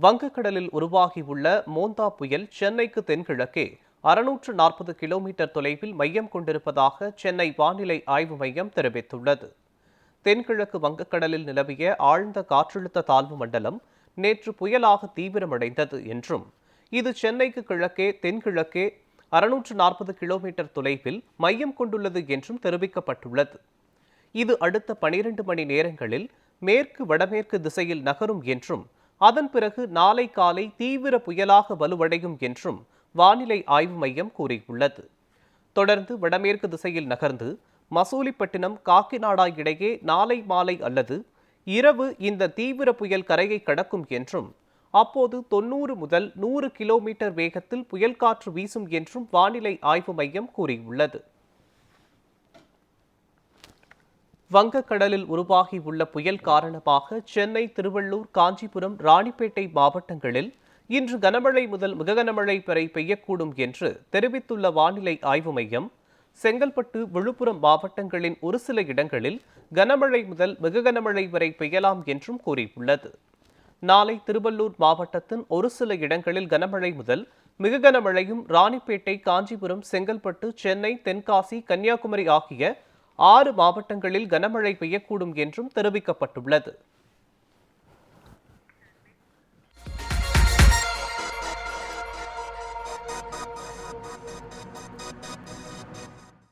வங்கக்கடலில் உருவாகியுள்ள மோந்தா புயல் சென்னைக்கு தென்கிழக்கே 640 கிலோமீட்டர் தொலைவில் மையம் கொண்டிருப்பதாக சென்னை வானிலை ஆய்வு மையம் தெரிவித்துள்ளது. தென்கிழக்கு வங்கக்கடலில் நிலவிய ஆழ்ந்த காற்றழுத்த தாழ்வு மண்டலம் நேற்று புயலாக தீவிரமடைந்தது என்றும், இது சென்னைக்கு கிழக்கே தென்கிழக்கே 640 கிலோமீட்டர் தொலைவில் மையம் கொண்டுள்ளது என்றும் தெரிவிக்கப்பட்டுள்ளது. இது அடுத்த 12 மணி நேரங்களில் மேற்கு வடமேற்கு திசையில் நகரும் என்றும், அதன் பிறகு நாளை காலை தீவிர புயலாக வலுவடையும் என்றும் வானிலை ஆய்வு மையம் கூறியுள்ளது. தொடர்ந்து வடமேற்கு திசையில் நகர்ந்து மசூலிப்பட்டினம் காக்கிநாடா இடையே நாளை மாலை அல்லது இரவு இந்த தீவிர புயல் கரையை கடக்கும் என்றும், அப்போது 90 முதல் 100 கிலோமீட்டர் வேகத்தில் புயல் காற்று வீசும் என்றும் வானிலை ஆய்வு மையம் கூறியுள்ளது. வங்கக்கடலில் உருவாகியுள்ள புயல் காரணமாக சென்னை, திருவள்ளூர், காஞ்சிபுரம், ராணிப்பேட்டை மாவட்டங்களில் இன்று கனமழை முதல் மிக கனமழை வரை பெய்யக்கூடும் என்று தெரிவித்துள்ள வானிலை ஆய்வு மையம், செங்கல்பட்டு, விழுப்புரம் மாவட்டங்களின் ஒரு சில இடங்களில் கனமழை முதல் மிக கனமழை வரை பெய்யலாம் என்றும் கூறியுள்ளது. நாளை திருவள்ளூர் மாவட்டத்தின் ஒரு சில இடங்களில் கனமழை முதல் மிக கனமழையும், ராணிப்பேட்டை, காஞ்சிபுரம், செங்கல்பட்டு, சென்னை, தென்காசி, கன்னியாகுமரி ஆகிய 6 மாவட்டங்களில் கனமழை பெய்யக்கூடும் என்றும் தெரிவிக்கப்பட்டுள்ளது.